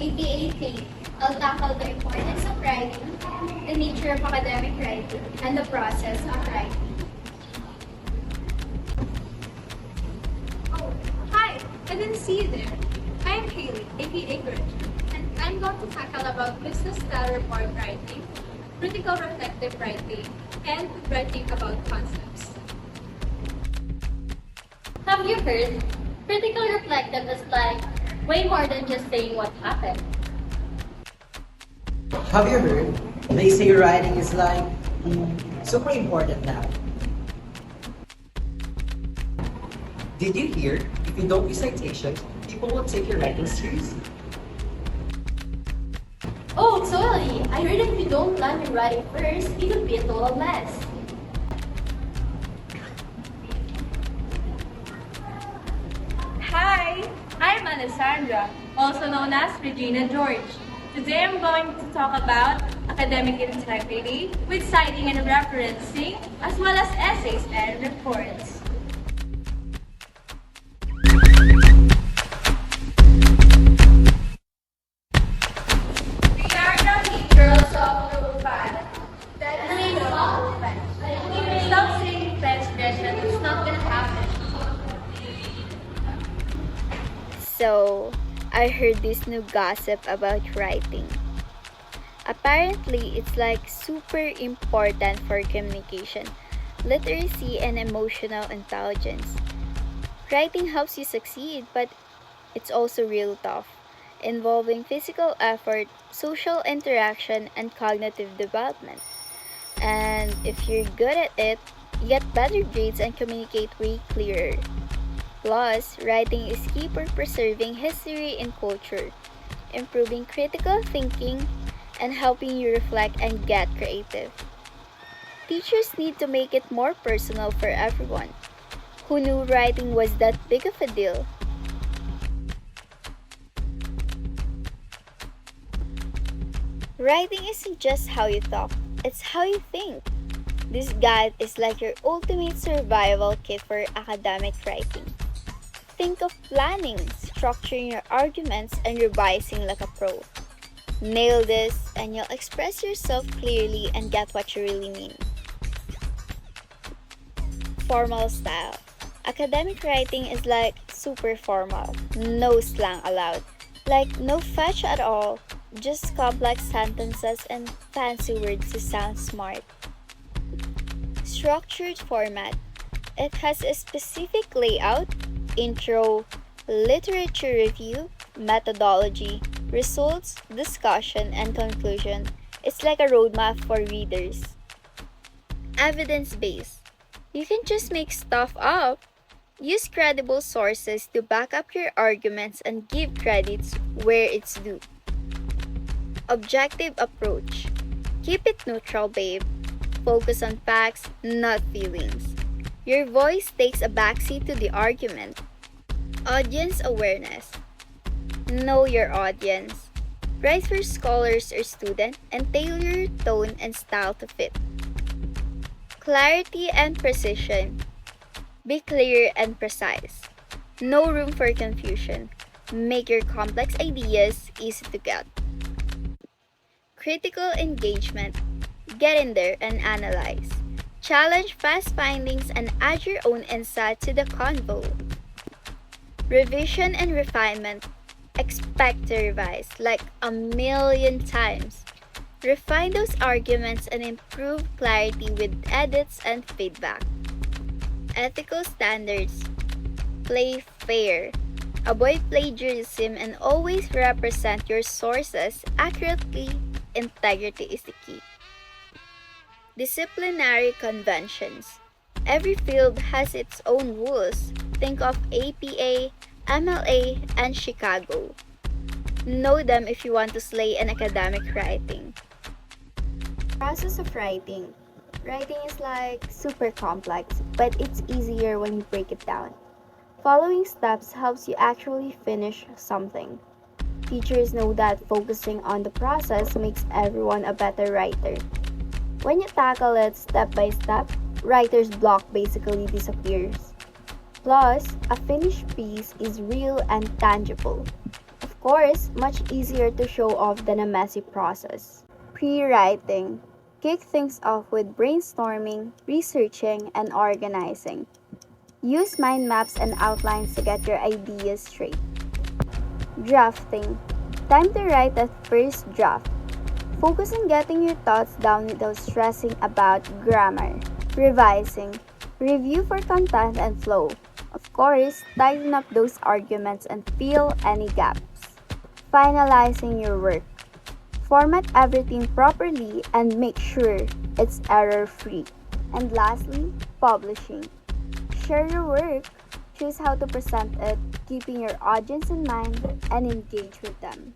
APA I'll tackle the importance of writing, the nature of academic writing, and the process of writing. Oh, hi! I didn't see you there. I'm Haley, APA graduate, and I'm going to tackle about business style report writing, critical reflective writing, and writing about concepts. Have you heard? Critical reflective is like way more than just saying what happened. Have you heard? They say writing is like super important now. Did you hear? If you don't use citations, people won't take your writing seriously. Oh, totally! I heard if you don't plan your writing first, it could be a total mess. Hi, I'm Alessandra, also known as Regina George. Today I'm going to talk about academic integrity with citing and referencing, as well as essays and reports. We are the heroes of Refinement. That means stop saying transgression, it's not gonna happen. So, I heard this new gossip about writing. Apparently, it's like super important for communication, literacy, and emotional intelligence. Writing helps you succeed, but it's also real tough, involving physical effort, social interaction, and cognitive development. And if you're good at it, you get better grades and communicate way clearer. Plus, writing is key for preserving history and culture, improving critical thinking, and helping you reflect and get creative. Teachers need to make it more personal for everyone. Who knew writing was that big of a deal? Writing isn't just how you talk, it's how you think. This guide is like your ultimate survival kit for academic writing. Think of planning, structuring your arguments, and revising like a pro. Nail this, and you'll express yourself clearly and get what you really mean. Formal style. Academic writing is like super formal, no slang allowed. Like no fetch at all, just complex sentences and fancy words to sound smart. Structured format. It has a specific layout, intro, literature review, methodology, results, discussion, and conclusion. It's like a roadmap for readers. Evidence-based. You can just make stuff up. Use credible sources to back up your arguments and give credits where it's due. Objective approach. Keep it neutral, babe. Focus on facts, not feelings. Your voice takes a backseat to the argument. Audience awareness. Know your audience. Write for scholars or students and tailor your tone and style to fit. Clarity and precision. Be clear and precise. No room for confusion. Make your complex ideas easy to get. Critical engagement. Get in there and analyze. Challenge past findings and add your own insight to the convo. Revision and refinement. Expect to revise like a million times. Refine those arguments and improve clarity with edits and feedback. Ethical standards. Play fair. Avoid plagiarism and always represent your sources accurately. Integrity is the key. Disciplinary conventions. Every field has its own rules. Think of APA, MLA, and Chicago. Know them if you want to slay in academic writing. Process of writing. Writing is like super complex, but it's easier when you break it down. Following steps helps you actually finish something. Teachers know that focusing on the process makes everyone a better writer. When you tackle it step by step, writer's block basically disappears. Plus, a finished piece is real and tangible. Of course, much easier to show off than a messy process. Pre-writing. Kick things off with brainstorming, researching, and organizing. Use mind maps and outlines to get your ideas straight. Drafting. Time to write that first draft. Focus on getting your thoughts down without stressing about grammar. Revising. Review for content and flow. Of course, tighten up those arguments and fill any gaps. Finalizing your work. Format everything properly and make sure it's error-free. And lastly, publishing. Share your work, choose how to present it, keeping your audience in mind, and engage with them.